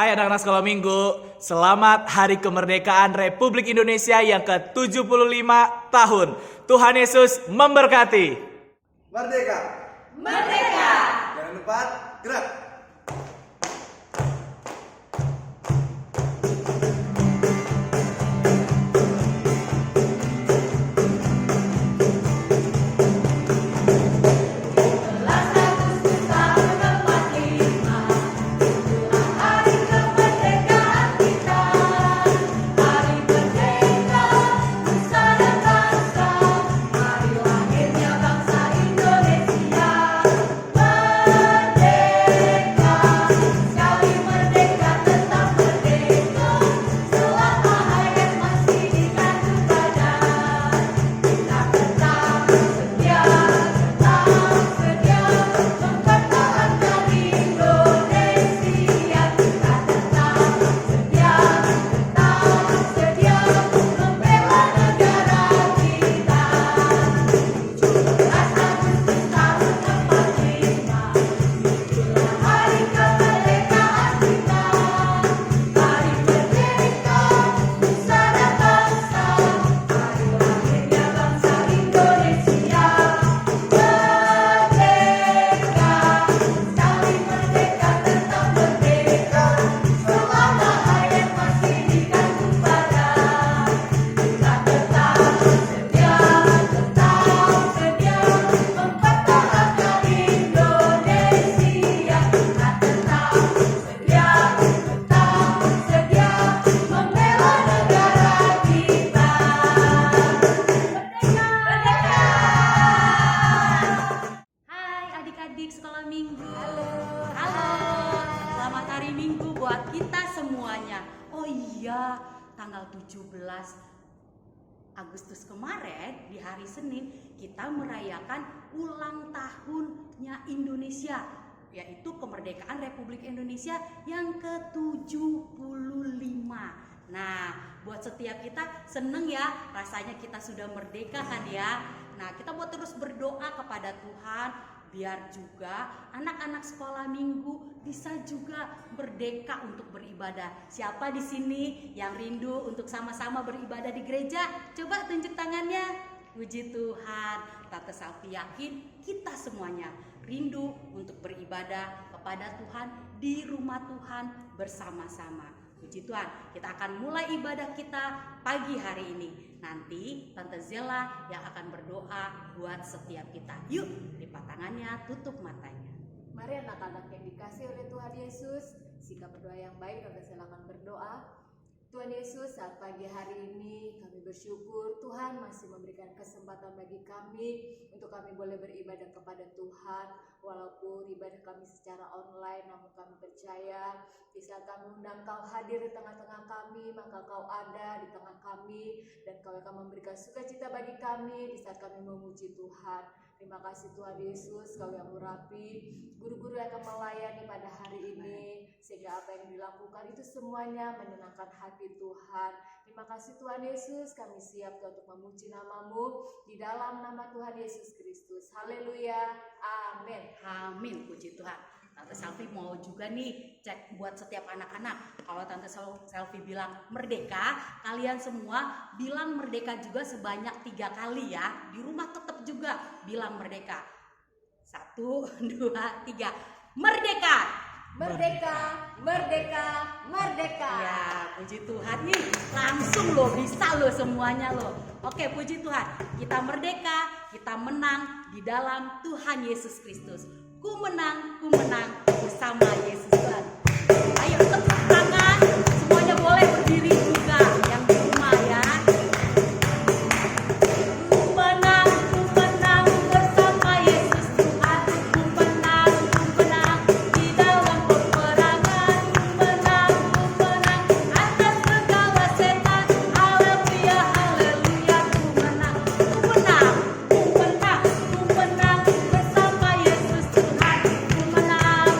Hai anak-anak sekolah minggu, selamat Hari Kemerdekaan Republik Indonesia yang ke-75 tahun. Tuhan Yesus memberkati. Merdeka! Merdeka! Jangan lupa gerak! Sekolah minggu. Halo. Selamat hari Minggu buat kita semuanya. Oh iya, tanggal 17 Agustus kemarin di hari Senin kita merayakan ulang tahunnya Indonesia, yaitu kemerdekaan Republik Indonesia yang ke-75. Nah, buat setiap kita seneng ya, rasanya kita sudah merdeka kan ya. Nah, kita buat terus berdoa kepada Tuhan biar juga anak-anak sekolah minggu bisa juga merdeka untuk beribadah. Siapa di sini yang rindu untuk sama-sama beribadah di gereja? Coba tunjuk tangannya. Puji Tuhan. Tante Selfie yakin kita semuanya rindu untuk beribadah kepada Tuhan di rumah Tuhan bersama-sama. Puji Tuhan, kita akan mulai ibadah kita pagi hari ini. Nanti Tante Zela yang akan berdoa buat setiap kita. Yuk, lipat tangannya, tutup matanya. Mari anak-anak yang dikasih oleh Tuhan Yesus, sikap berdoa yang baik. Tante Zela akan berdoa. Tuhan Yesus, saat pagi hari ini kami bersyukur Tuhan masih memberikan kesempatan bagi kami untuk kami boleh beribadah kepada Tuhan. Walaupun ibadah kami secara online, namun kami percaya di saat kami undang Kau hadir di tengah-tengah kami, maka Kau ada di tengah kami dan Kau akan memberikan sukacita bagi kami di saat kami memuji Tuhan. Terima kasih Tuhan Yesus, Kau yang murapi, guru-guru yang akan melayani pada hari ini, sehingga apa yang dilakukan itu semuanya menyenangkan hati Tuhan. Terima kasih Tuhan Yesus, kami siap Tuhan untuk memuji nama-Mu di dalam nama Tuhan Yesus Kristus. Haleluya, amin. Amin, puji Tuhan. Tante Selfie mau juga nih cek buat setiap anak-anak. Kalau Tante Selfie bilang merdeka, kalian semua bilang merdeka juga sebanyak 3 kali ya. Di rumah tetap juga bilang merdeka. 1, 2, 3. Merdeka! Merdeka, merdeka, merdeka. Ya, puji Tuhan nih. Langsung loh, bisa loh semuanya loh. Oke, puji Tuhan. Kita merdeka, kita menang di dalam Tuhan Yesus Kristus. Ku menang bersama Yesus Tuhan. Ayo tepuk tangan, semuanya boleh berdiri juga yang di rumah ya. Ku menang bersama Yesus Tuhan. Ku menang di dalam peperangan. Ku menang atas segala setan. Haleluya, haleluya. Ku menang bersama Yesus Tuhan. Ku menang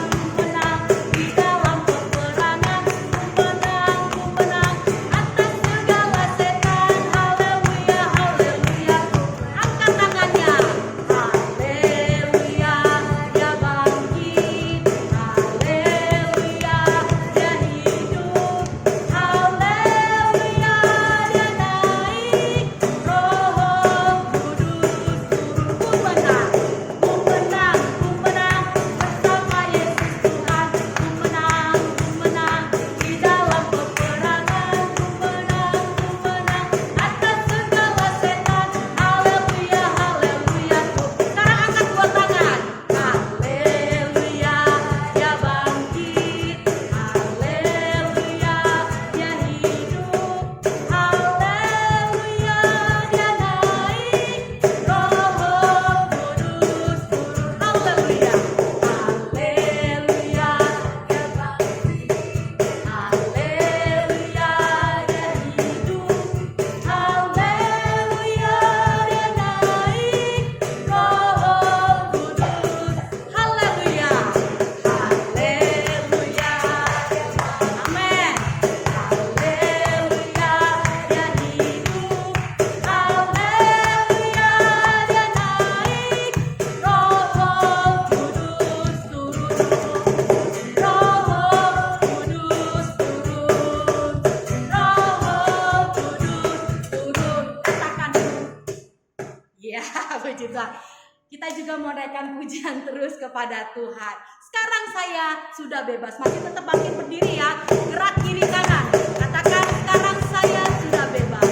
menaikkan pujian terus kepada Tuhan. Sekarang saya sudah bebas. Masih tetap bangkit berdiri ya. Gerak kiri kanan. Katakan, sekarang saya sudah bebas.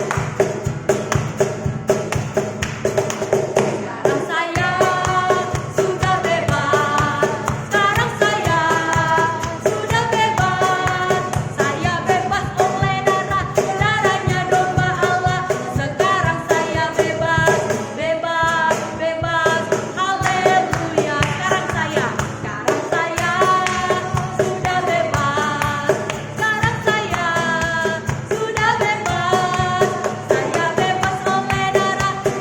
Sekarang saya sudah bebas. Sekarang saya sudah bebas. Saya bebas oleh darahnya domba Allah. Sekarang saya bebas, bebas, bebas. Haleluya. Sekarang saya sudah bebas. Sekarang saya sudah bebas. Saya bebas oleh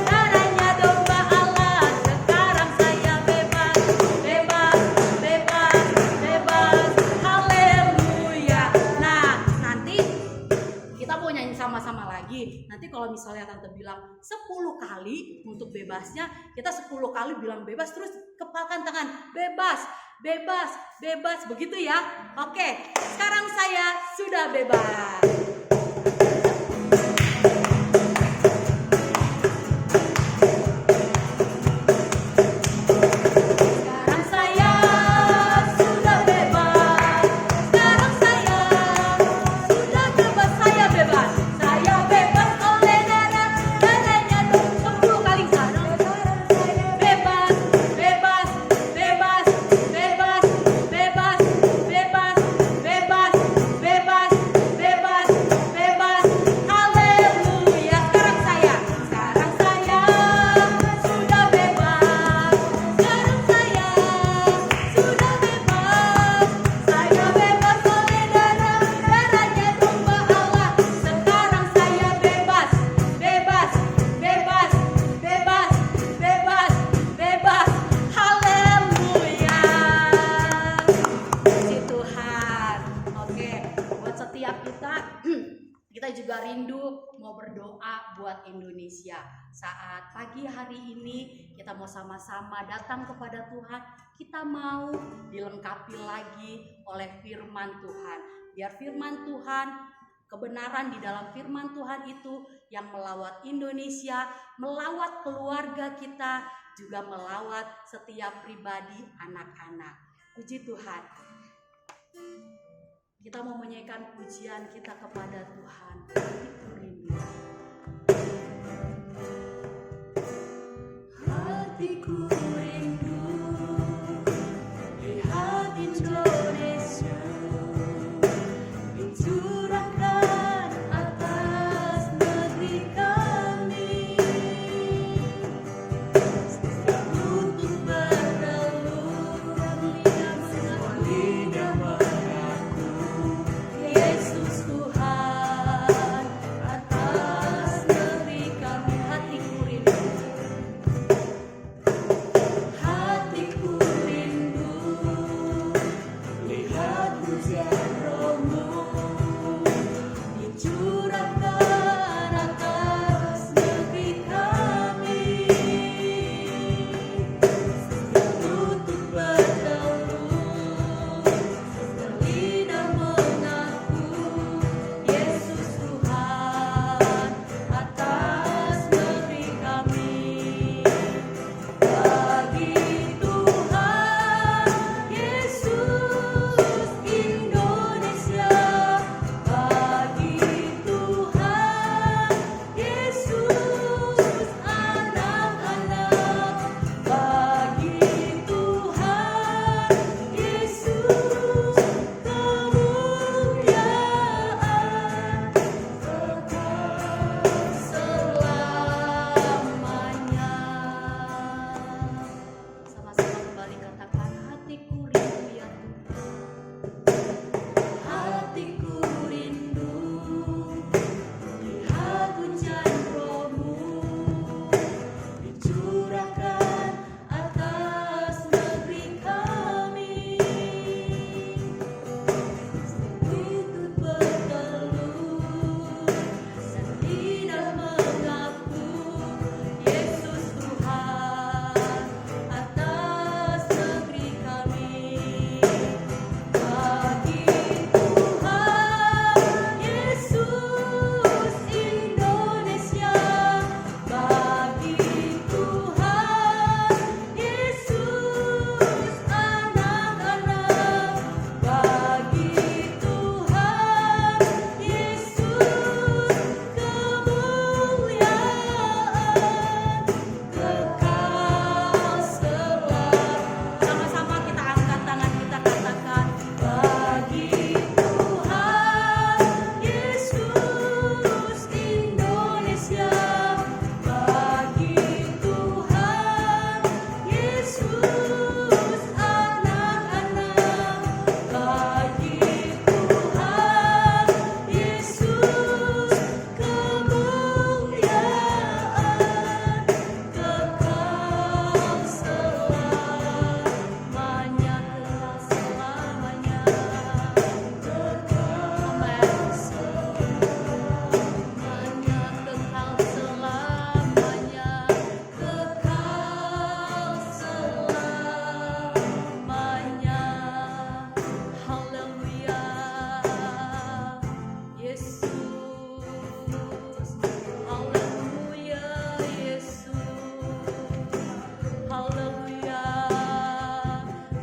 darahnya domba Allah. Sekarang saya bebas, bebas, bebas, bebas. Haleluya. Nah, nanti kita mau nyanyi sama-sama lagi. Nanti kalau misalnya tante bilang 10 kali untuk bebasnya, kita 10 kali bilang bebas, terus kepalkan tangan. Bebas, bebas, bebas. Begitu ya. Oke, sekarang saya sudah bebas. Sekarang saya sudah bebas. Sekarang saya sudah bebas. Saya bebas. Saya bebas oleh darahnya 10 kali. Sekarang saya bebas, bebas, bebas, bebas, bebas, bebas, bebas, bebas, bebas, bebas. Haleluya. Sekarang saya sudah bebas. Sekarang saya sudah bebas. Saya bebas oleh darahnya domba Allah. Sekarang saya bebas, bebas, bebas, bebas, bebas, bebas. Haleluya. Puji Tuhan. Oke, buat setiap kita juga rindu mau berdoa buat Indonesia. Saat pagi hari ini kita mau sama-sama datang kepada Tuhan. Kita mau dilengkapi lagi oleh firman Tuhan. Biar firman Tuhan, kebenaran di dalam firman Tuhan itu yang melawat Indonesia, melawat keluarga kita, juga melawat setiap pribadi anak-anak. Puji Tuhan. Kita mau menyanyikan pujian kita kepada Tuhan. Itu rindu. Hatiku rindu lihat Indonesia dicurahkan atas negeri kami. Setiap lutut bergelut, lidah mengaku Yesus Tuhan atas negeri kami. Hatiku rindu.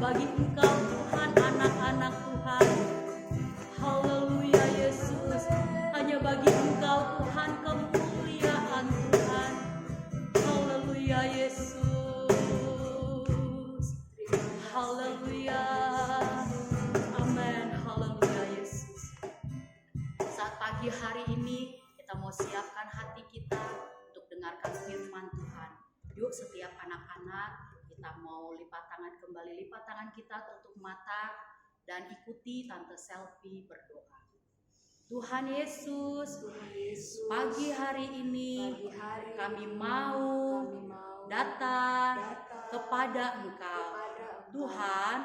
bagi Engkau Tuhan anak-anak Tuhan. Haleluya Yesus, hanya bagi Engkau Tuhan kemuliaan Tuhan. Haleluya Yesus. Haleluya. Amin. Haleluya Yesus. Saat pagi hari ini kita mau siapkan hati kita untuk dengarkan firman Tuhan. Yuk setiap anak-anak kita mau lipat tangan kita, tutup mata dan ikuti Tante Selfie berdoa. Tuhan Yesus, pagi hari ini kami mau datang kepada Engkau. Tuhan,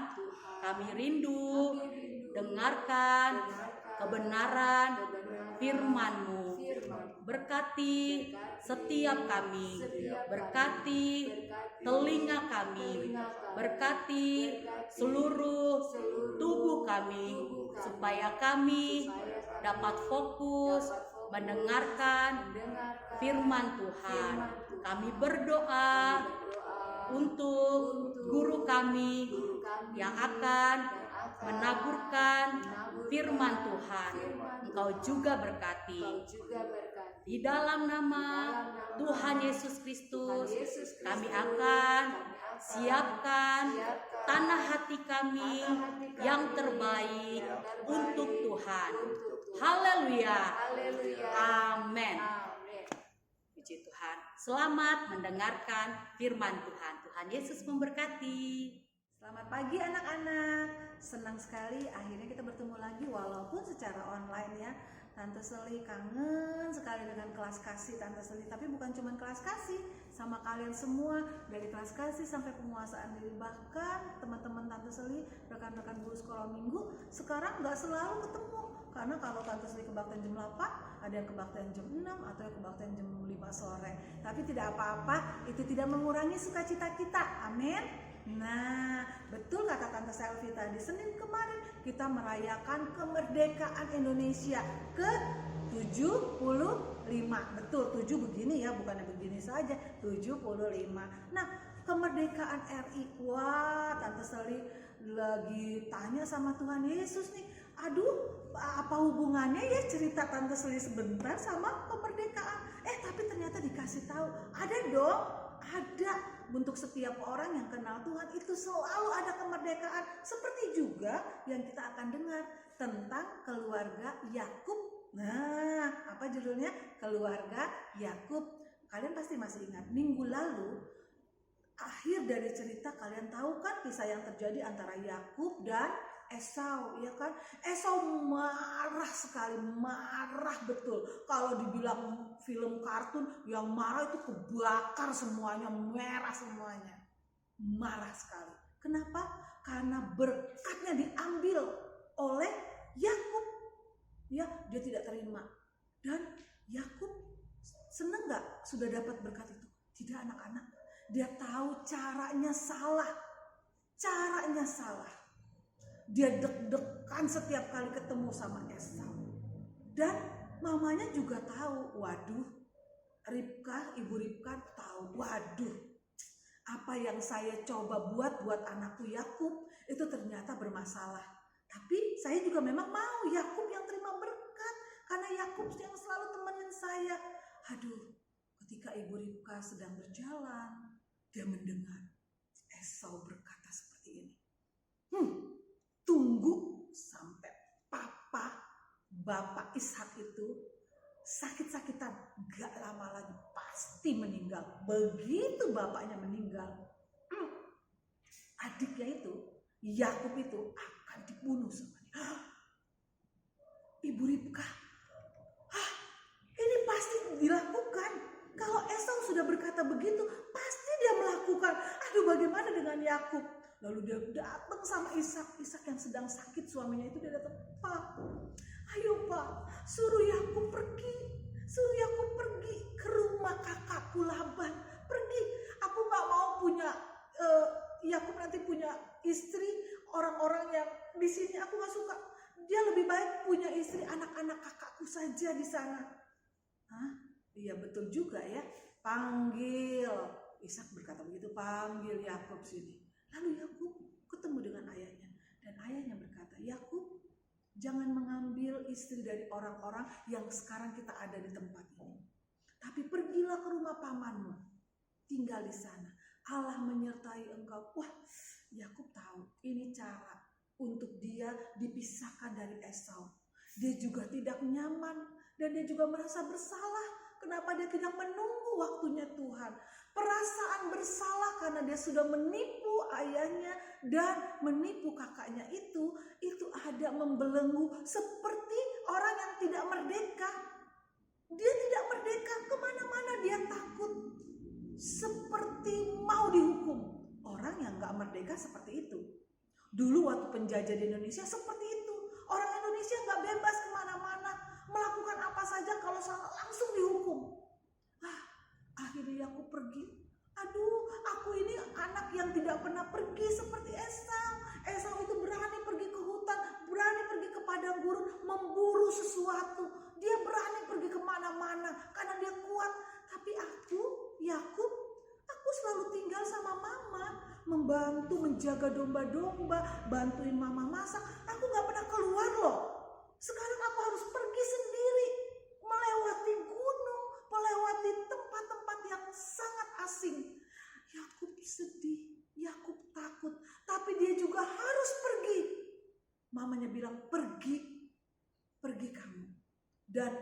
kami rindu dengarkan kebenaran firman-Mu. Berkati setiap kami, berkati telinga kami, berkati seluruh tubuh kami, supaya kami dapat fokus mendengarkan firman Tuhan. Kami berdoa untuk guru kami yang akan menaburkan firman Tuhan. Engkau juga berkati. Di dalam nama Tuhan Yesus Kristus, kami akan siapkan tanah hati kami yang terbaik untuk Tuhan. Haleluya. Amin. Puji Tuhan. Selamat mendengarkan firman Tuhan. Tuhan Yesus memberkati. Selamat pagi anak-anak. Senang sekali akhirnya kita bertemu lagi walaupun secara online ya. Tante Seli kangen sekali dengan kelas kasih Tante Seli, tapi bukan cuma kelas kasih, sama kalian semua dari kelas kasih sampai penguasaan diri, bahkan teman-teman Tante Seli, rekan-rekan guru sekolah minggu sekarang nggak selalu ketemu, karena kalau Tante Seli kebaktian jam 8 ada yang kebaktian jam 6 atau yang kebaktian jam 5 sore, tapi tidak apa-apa, itu tidak mengurangi sukacita kita. Amin. Nah, betul kata Tante Selfie tadi, Senin kemarin kita merayakan kemerdekaan Indonesia ke-75. Betul, 7 begini ya, bukannya begini saja, 75. Nah, kemerdekaan RI. Wah, Tante Selly lagi tanya sama Tuhan Yesus nih. Aduh, apa hubungannya ya cerita Tante Selly sebentar sama kemerdekaan? Tapi ternyata dikasih tahu, ada dong. Ada. Untuk setiap orang yang kenal Tuhan itu selalu ada kemerdekaan. Seperti juga yang kita akan dengar tentang keluarga Yakub. Nah, apa judulnya? Keluarga Yakub. Kalian pasti masih ingat minggu lalu akhir dari cerita, kalian tahu kan kisah yang terjadi antara Yakub dan Esau, ya kan? Esau marah sekali, marah betul. Kalau dibilang film kartun yang marah itu kebakar semuanya, merah semuanya. Marah sekali. Kenapa? Karena berkatnya diambil oleh Yakub. Ya, dia tidak terima. Dan Yakub seneng gak sudah dapat berkat itu? Tidak anak-anak. Dia tahu caranya salah. Caranya salah. Dia deg-degan setiap kali ketemu sama Esau. Dan mamanya juga tahu, waduh, Ibu Ribka tahu, waduh, apa yang saya coba buat anakku Yakub itu ternyata bermasalah. Tapi saya juga memang mau Yakub yang terima berkat, karena Yakub yang selalu temenin saya. Aduh, ketika Ibu Ribka sedang berjalan, dia mendengar Esau berkata seperti ini. Tunggu sampai Bapak Ishak itu sakit-sakitan, gak lama lagi pasti meninggal. Begitu bapaknya meninggal, adiknya itu, Yakub itu akan dibunuh sama dia. Ibu Ribka, ini pasti dilakukan. Kalau Esau sudah berkata begitu, pasti dia melakukan. Aduh, bagaimana dengan Yakub? Lalu dia datang sama Ishak yang sedang sakit, suaminya itu, dia datang, Pak, ayo Pak, suruh Yakub pergi ke rumah kakakku Laban, pergi. Aku gak mau punya Yakub nanti punya istri orang-orang yang di sini, aku gak suka. Dia lebih baik punya istri anak-anak kakakku saja di sana. Iya betul juga ya. Panggil. Ishak berkata begitu, panggil Yakub sini. Lalu Yakub ketemu dengan istri dari orang-orang yang sekarang kita ada di tempat ini. Tapi pergilah ke rumah pamanmu, tinggal di sana. Allah menyertai engkau. Wah, Yakub tahu ini cara untuk dia dipisahkan dari Esau. Dia juga tidak nyaman dan dia juga merasa bersalah. Kenapa dia tidak menunggu waktunya Tuhan? Perasaan bersalah karena dia sudah menipu ayahnya dan menipu kakaknya itu ada membelenggu seperti orang yang tidak merdeka. Dia tidak merdeka, kemana-mana dia takut. Seperti mau dihukum. Orang yang gak merdeka seperti itu. Dulu waktu penjajah di Indonesia seperti itu. Orang Indonesia gak bebas kemana-mana. Melakukan apa saja kalau salah langsung dihukum. Akhirnya aku pergi. Aduh, aku ini anak yang tidak pernah pergi seperti Esau. Esau itu berani pergi ke hutan, berani pergi ke padang gurun, memburu sesuatu. Dia berani pergi kemana-mana karena dia kuat. Tapi aku, Yakub, aku selalu tinggal sama mama, membantu menjaga domba-domba, bantuin mama masak. Aku gak pernah keluar loh. Sekarang aku harus pergi sendiri, melewati gunung, melewati tempat-tempat yang sangat asing. Yakub sedih, Yakub takut, tapi dia juga harus pergi. Mamanya bilang, pergi kamu. Dan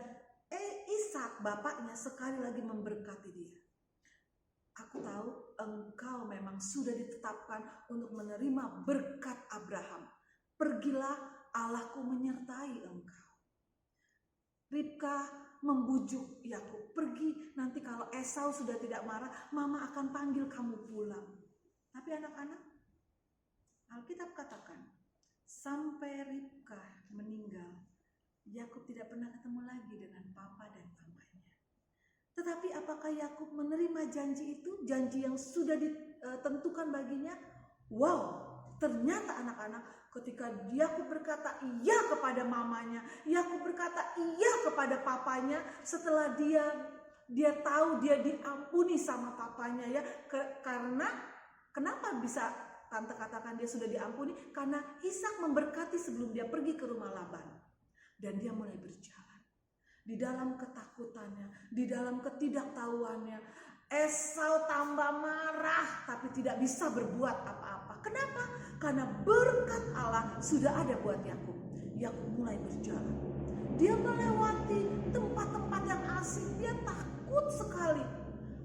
Ishak bapaknya sekali lagi memberkati dia. Aku tahu engkau memang sudah ditetapkan untuk menerima berkat Abraham. Pergilah, Allahku menyertai engkau. Ribka membujuk Yakub, pergi, nanti kalau Esau sudah tidak marah, mama akan panggil kamu pulang. Tapi anak-anak, Alkitab katakan, sampai Ribka meninggal, Yakub tidak pernah ketemu lagi dengan papa dan mamanya. Tetapi apakah Yakub menerima janji itu, janji yang sudah ditentukan baginya? Wow, ternyata anak-anak, ketika Yakub berkata iya kepada mamanya, Yakub berkata iya kepada papanya, setelah dia tahu dia diampuni sama papanya ya, karena kenapa bisa tante katakan dia sudah diampuni? Karena Ishak memberkati sebelum dia pergi ke rumah Laban. Dan dia mulai berjalan di dalam ketakutannya, di dalam ketidaktahuannya. Esau tambah marah tapi tidak bisa berbuat apa-apa. Kenapa? Karena berkat Allah sudah ada buat Yakub. Yakub mulai berjalan. Dia melewati tempat-tempat yang asing. Dia takut sekali.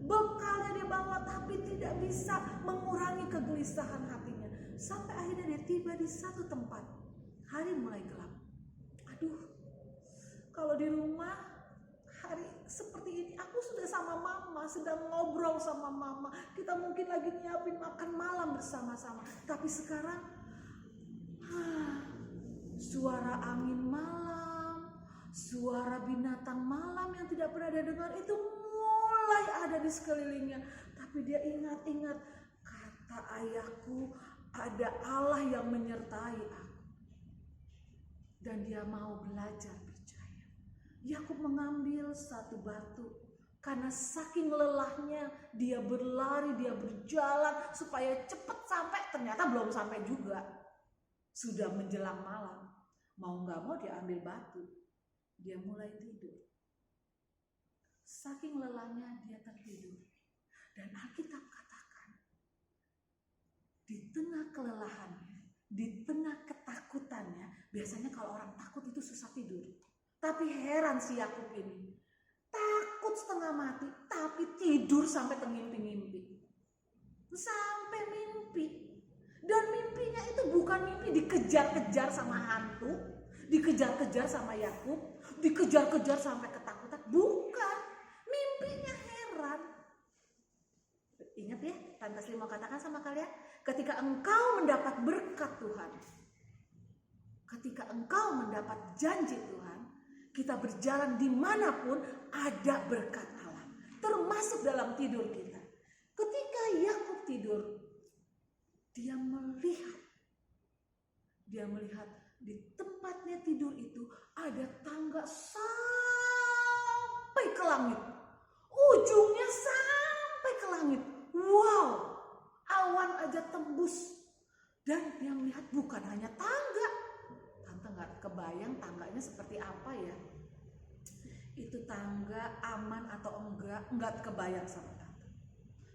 Bekalnya dia bawa tapi tidak bisa mengurangi kegelisahan hatinya. Sampai akhirnya dia tiba di satu tempat. Hari mulai gelap. Aduh, kalau di rumah hari seperti ini aku sudah sama mama, sedang ngobrol sama mama, kita mungkin lagi nyiapin makan malam bersama-sama. Tapi sekarang suara angin malam, suara binatang malam yang tidak pernah dia dengar itu mulai ada di sekelilingnya. Tapi dia ingat-ingat kata ayahku, ada Allah yang menyertai aku. Dan dia mau belajar percaya. Yakub mengambil satu batu. Karena saking lelahnya dia berlari, dia berjalan supaya cepat sampai. Ternyata belum sampai juga. Sudah menjelang malam. Mau gak mau dia ambil batu. Dia mulai tidur. Saking lelahnya dia tertidur. Dan Alkitab katakan, di tengah kelelahannya, di tengah ketakutannya, biasanya kalau orang takut itu susah tidur. Tapi heran si Yakub ini, takut setengah mati, tapi tidur sampai terngimpi-ngimpi. Sampai mimpi. Dan mimpinya itu bukan mimpi dikejar-kejar sama hantu, dikejar-kejar sama Yakub, dikejar-kejar sampai ketakutan. Bukan. Mimpinya heran. Ingat ya, Tante Sri mau katakan sama kalian, ketika engkau mendapat berkat Tuhan, ketika engkau mendapat janji Tuhan, kita berjalan dimanapun ada berkat Allah, termasuk dalam tidur kita. Ketika Yakub tidur, dia melihat di tempatnya tidur itu ada tangga sampai ke langit, ujungnya sampai ke langit. Wow, awan aja tembus. Dan dia melihat bukan hanya tangga. Tante gak kebayang kebayang tangganya seperti apa ya? Itu tangga aman atau enggak kebayang sama tante.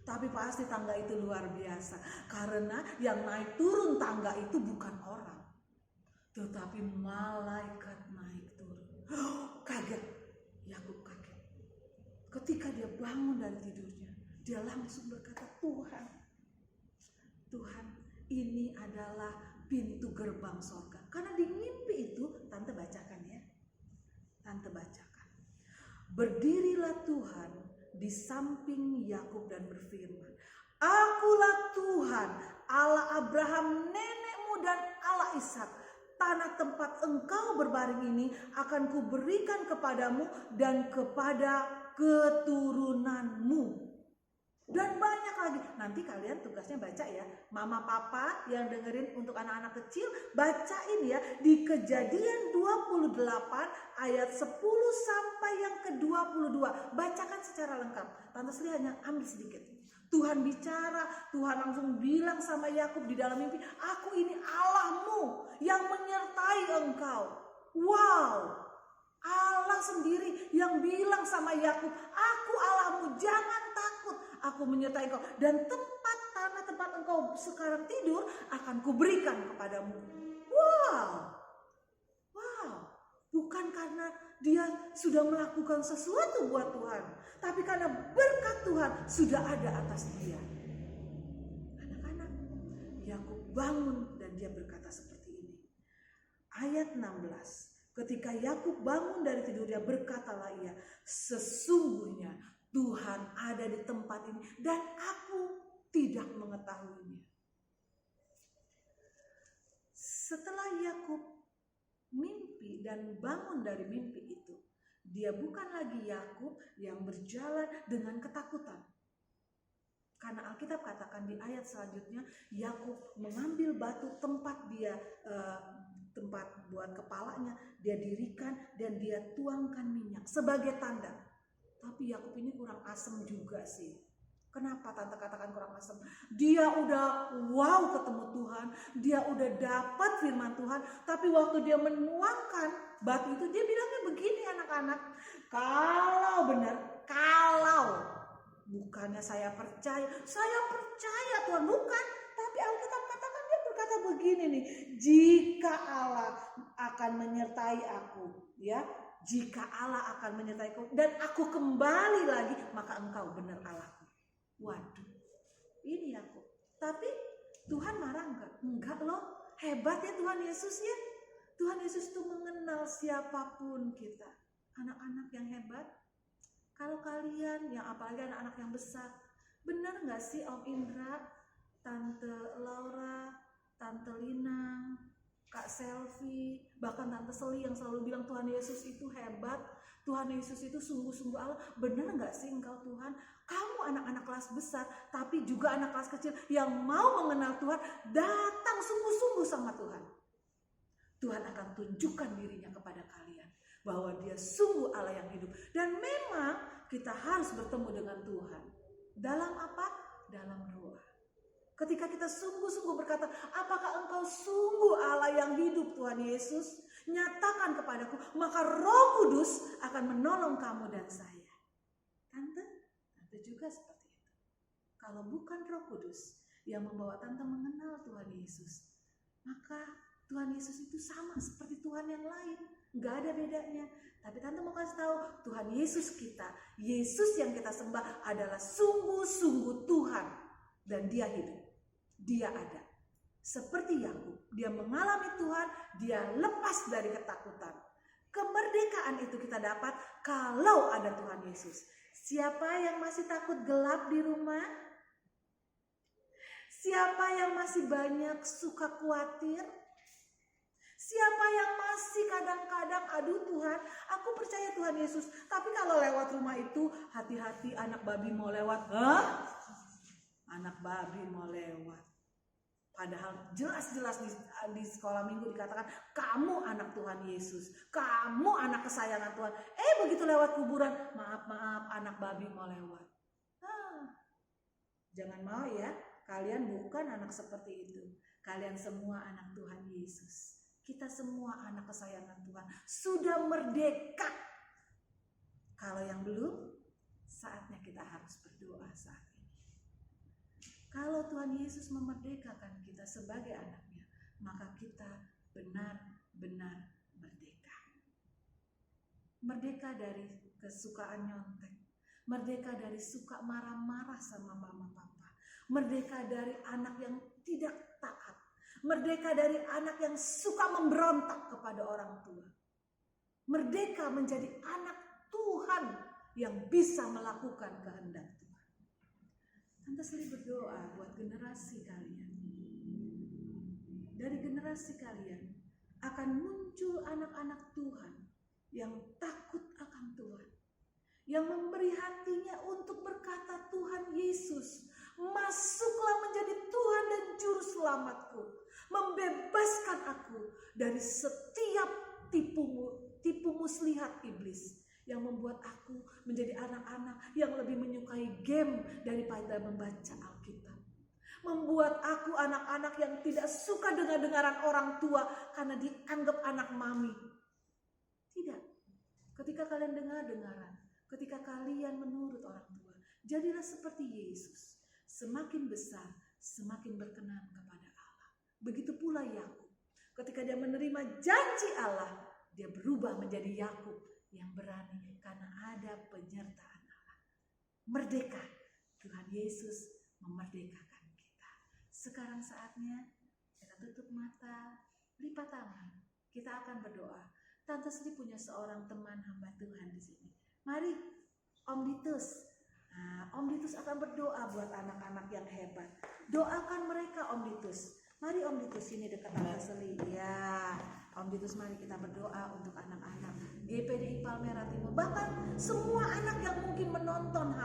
Tapi pasti tangga itu luar biasa, karena yang naik turun tangga itu bukan orang, tetapi malaikat naik turun. Kaget, Yakub kaget. Ketika dia bangun dari tidurnya, dia langsung berkata, Tuhan, ini adalah pintu gerbang sorga. Karena di mimpi itu, tante bacakan ya. Tante bacakan. Berdirilah Tuhan di samping Yakub dan berfirman, Akulah Tuhan, Allah Abraham nenekmu dan Allah Ishak. Tanah tempat engkau berbaring ini akan kuberikan kepadamu dan kepada keturunanmu. Dan banyak lagi. Nanti kalian tugasnya baca ya. Mama papa yang dengerin untuk anak-anak kecil, bacain ya di Kejadian 28 ayat 10 sampai yang ke-22. Bacakan secara lengkap. Tante Sri hanya ambil sedikit. Tuhan bicara, Tuhan langsung bilang sama Yakub di dalam mimpi, Aku ini Allahmu yang menyertai engkau. Wow, Allah sendiri yang bilang sama Yakub, Aku Allahmu, jangan takut, aku menyertai engkau. Dan tanah tempat engkau sekarang tidur akan kuberikan kepadamu. Wow, bukan karena dia sudah melakukan sesuatu buat Tuhan, tapi karena berkat Tuhan sudah ada atas dia. Anak-anak, Yakub bangun dan dia berkata seperti ini. Ayat 16. Ketika Yakub bangun dari tidurnya, berkatalah ia, sesungguhnya Tuhan ada di tempat ini dan aku tidak mengetahuinya. Setelah Yakub mimpi dan bangun dari mimpi itu, dia bukan lagi Yakub yang berjalan dengan ketakutan. Karena Alkitab katakan di ayat selanjutnya, Yakub mengambil batu tempat dia tempat buat kepalanya, dia dirikan dan dia tuangkan minyak sebagai tanda. Tapi Yakub ini kurang asem juga sih. Kenapa tante katakan kurang asem? Dia udah wow ketemu Tuhan, dia udah dapat firman Tuhan, tapi waktu dia menuangkan batu itu, dia bilangnya begini anak-anak, kalau bukannya saya percaya Tuhan, bukan. Tapi Alkitab katakan, dia berkata begini nih, jika Allah akan menyertai aku, ya, jika Allah akan menyertai aku dan aku kembali lagi, maka engkau benar Allahku. Waduh, ini aku. Tapi Tuhan marah enggak? Enggak loh, hebat ya Tuhan Yesus ya. Tuhan Yesus itu mengenal siapapun kita. Anak-anak yang hebat. Kalau kalian, yang apalagi anak-anak yang besar, benar enggak sih Om Indra, Tante Laura, Tante Lina, Kak Selvi, bahkan Tante Seli yang selalu bilang Tuhan Yesus itu hebat, Tuhan Yesus itu sungguh-sungguh Allah. Benar nggak sih engkau Tuhan? Kamu anak-anak kelas besar, tapi juga anak kelas kecil yang mau mengenal Tuhan, datang sungguh-sungguh sama Tuhan. Tuhan akan tunjukkan dirinya kepada kalian bahwa dia sungguh Allah yang hidup. Dan memang kita harus bertemu dengan Tuhan. Dalam apa? Dalam doa. Ketika kita sungguh-sungguh berkata, apakah engkau sungguh Allah yang hidup Tuhan Yesus? Nyatakan kepadaku, maka Roh Kudus akan menolong kamu dan saya. Tante juga seperti itu. Kalau bukan Roh Kudus yang membawa tante mengenal Tuhan Yesus, maka Tuhan Yesus itu sama seperti Tuhan yang lain. Gak ada bedanya. Tapi tante mau kasih tahu, Tuhan Yesus kita, Yesus yang kita sembah adalah sungguh-sungguh Tuhan. Dan dia hidup, dia ada. Seperti Yakub, dia mengalami Tuhan, dia lepas dari ketakutan. Kemerdekaan itu kita dapat kalau ada Tuhan Yesus. Siapa yang masih takut gelap di rumah? Siapa yang masih banyak suka khawatir? Siapa yang masih kadang-kadang, aduh Tuhan, aku percaya Tuhan Yesus, tapi kalau lewat rumah itu, hati-hati anak babi mau lewat. Hah? Anak babi mau lewat. Padahal jelas-jelas di sekolah minggu dikatakan, kamu anak Tuhan Yesus, kamu anak kesayangan Tuhan. Begitu lewat kuburan, maaf anak babi mau lewat. Jangan mau ya, kalian bukan anak seperti itu. Kalian semua anak Tuhan Yesus. Kita semua anak kesayangan Tuhan sudah merdeka. Kalau yang belum, saatnya kita harus berdoa saat ini. Kalau Tuhan Yesus memerdekakan kita sebagai anaknya, maka kita benar-benar merdeka. Merdeka dari kesukaan nyontek, merdeka dari suka marah-marah sama mama papa, merdeka dari anak yang tidak taat, merdeka dari anak yang suka memberontak kepada orang tua, merdeka menjadi anak Tuhan yang bisa melakukan kehendak Tuhan. Tante Seli berdoa buat generasi kalian. Dari generasi kalian akan muncul anak-anak Tuhan yang takut akan Tuhan, yang memberi hatinya untuk berkata, Tuhan Yesus, masuklah menjadi Tuhan dan Juru Selamatku, membebaskan aku dari setiap tipu muslihat iblis yang membuat aku menjadi anak-anak yang lebih menyukai game daripada membaca Alkitab, membuat aku anak-anak yang tidak suka dengar-dengaran orang tua karena dianggap anak mami. Tidak. Ketika kalian dengar-dengaran, ketika kalian menurut orang tua, jadilah seperti Yesus. Semakin besar, semakin berkenan kepada Allah. Begitu pula Yakub. Ketika dia menerima janji Allah, dia berubah menjadi Yakub yang berani karena ada penyertaan Allah. Merdeka. Tuhan Yesus memerdekakan kita. Sekarang saatnya kita tutup mata, lipat tangan. Kita akan berdoa. Tante Sri punya seorang teman hamba Tuhan di sini. Mari, Om Ditus. Nah, Om Ditus akan berdoa buat anak-anak yang hebat. Doakan mereka, Om Ditus. Mari Om Ditus sini dekat Tante Sri. Ya, Om Ditus, mari kita berdoa untuk anak-anak GPDI Palmerah Timur. Bahkan semua anak yang mungkin menonton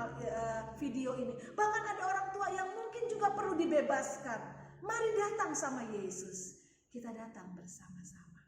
video ini. Bahkan ada orang tua yang mungkin juga perlu dibebaskan. Mari datang sama Yesus. Kita datang bersama-sama.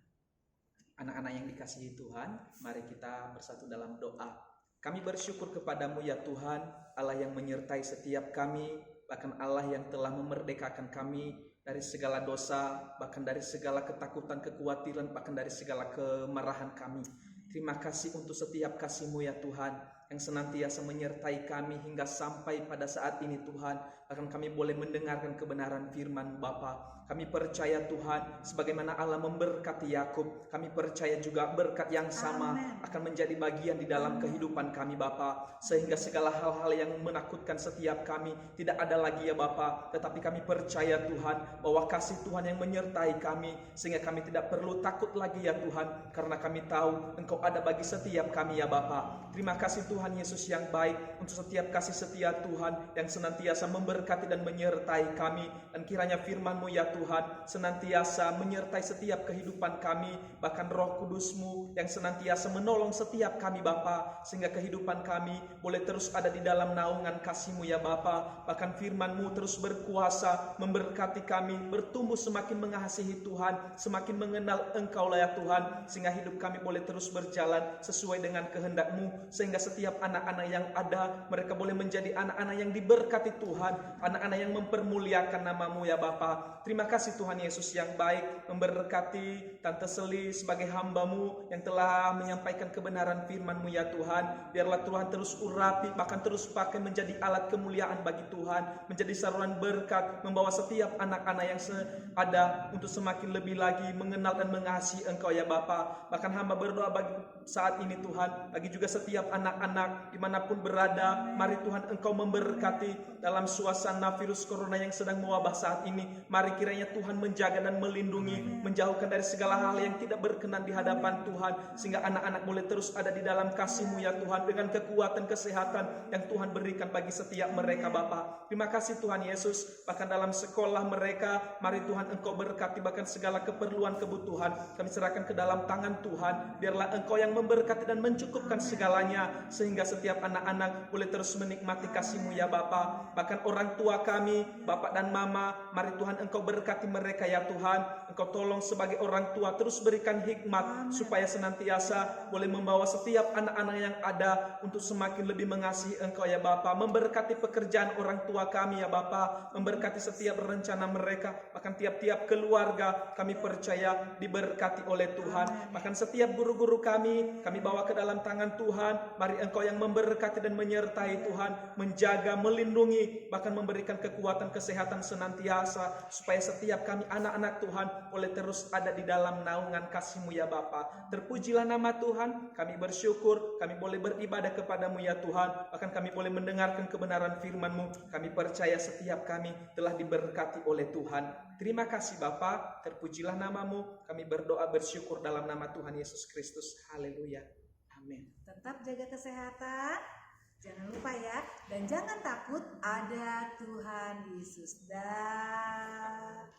Anak-anak yang dikasihi Tuhan, mari kita bersatu dalam doa. Kami bersyukur kepadamu ya Tuhan, Allah yang menyertai setiap kami, bahkan Allah yang telah memerdekakan kami dari segala dosa, bahkan dari segala ketakutan, kekhawatiran, bahkan dari segala kemarahan kami. Terima kasih untuk setiap kasih-Mu ya Tuhan, yang senantiasa menyertai kami hingga sampai pada saat ini Tuhan. Bahkan kami boleh mendengarkan kebenaran firman Bapa. Kami percaya Tuhan, sebagaimana Allah memberkati Yakub, kami percaya juga berkat yang sama akan menjadi bagian di dalam kehidupan kami Bapa. Sehingga segala hal-hal yang menakutkan setiap kami tidak ada lagi ya Bapa. Tetapi kami percaya Tuhan, bahwa kasih Tuhan yang menyertai kami, sehingga kami tidak perlu takut lagi ya Tuhan, karena kami tahu Engkau ada bagi setiap kami ya Bapa. Terima kasih Tuhan Yesus yang baik, untuk setiap kasih setia Tuhan yang senantiasa memberkati dan menyertai kami. Dan kiranya firman-Mu ya Tuhan senantiasa menyertai setiap kehidupan kami, bahkan Roh Kudus-Mu yang senantiasa menolong setiap kami Bapa, sehingga kehidupan kami boleh terus ada di dalam naungan kasih-Mu ya Bapa. Bahkan firman-Mu terus berkuasa memberkati kami, bertumbuh semakin mengasihi Tuhan, semakin mengenal Engkau lah ya Tuhan, sehingga hidup kami boleh terus berjalan sesuai dengan kehendak-Mu, sehingga setiap anak-anak yang ada, mereka boleh menjadi anak-anak yang diberkati Tuhan, anak-anak yang mempermuliakan nama-Mu ya Bapa. Terima kasih Tuhan Yesus yang baik, memberkati Tante Seli sebagai hamba-Mu yang telah menyampaikan kebenaran firman-Mu ya Tuhan. Biarlah Tuhan terus urapi, bahkan terus pakai menjadi alat kemuliaan bagi Tuhan, menjadi saluran berkat, membawa setiap anak-anak yang ada untuk semakin lebih lagi mengenal dan mengasihi Engkau ya Bapa. Bahkan hamba berdoa bagi saat ini Tuhan, bagi juga setiap anak-anak dimanapun berada, mari Tuhan Engkau memberkati dalam suasana virus corona yang sedang mewabah saat ini. Mari kiranya Tuhan menjaga dan melindungi, menjauhkan dari segala hal yang tidak berkenan di hadapan Tuhan, sehingga anak-anak boleh terus ada di dalam kasih-Mu ya Tuhan, dengan kekuatan kesehatan yang Tuhan berikan bagi setiap mereka Bapa. Terima kasih Tuhan Yesus. Bahkan dalam sekolah mereka, mari Tuhan Engkau berkati, bahkan segala keperluan kebutuhan kami serahkan ke dalam tangan Tuhan. Biarlah Engkau yang memberkati dan mencukupkan segalanya, sehingga setiap anak-anak boleh terus menikmati kasih-Mu ya Bapa. Bahkan orang orang tua kami, Bapak dan Mama. Mari Tuhan Engkau berkati mereka ya Tuhan. Engkau tolong sebagai orang tua terus berikan hikmat supaya senantiasa boleh membawa setiap anak-anak yang ada untuk semakin lebih mengasihi Engkau ya Bapa. Memberkati pekerjaan orang tua kami ya Bapa. Memberkati setiap rencana mereka, bahkan tiap-tiap keluarga kami percaya diberkati oleh Tuhan. Bahkan setiap guru-guru kami bawa ke dalam tangan Tuhan. Mari Engkau yang memberkati dan menyertai Tuhan, menjaga, melindungi, bahkan memberikan kekuatan kesehatan senantiasa supaya setiap kami anak-anak Tuhan boleh terus ada di dalam naungan kasih-Mu ya Bapa. Terpujilah nama Tuhan, kami bersyukur, kami boleh beribadah kepadamu ya Tuhan, bahkan kami boleh mendengarkan kebenaran firman-Mu. Kami percaya setiap kami telah diberkati oleh Tuhan. Terima kasih Bapa, terpujilah nama-Mu, kami berdoa bersyukur dalam nama Tuhan Yesus Kristus. Haleluya. Amin. Tetap jaga kesehatan, jangan lupa ya, dan jangan takut, ada Tuhan Yesus. Dah.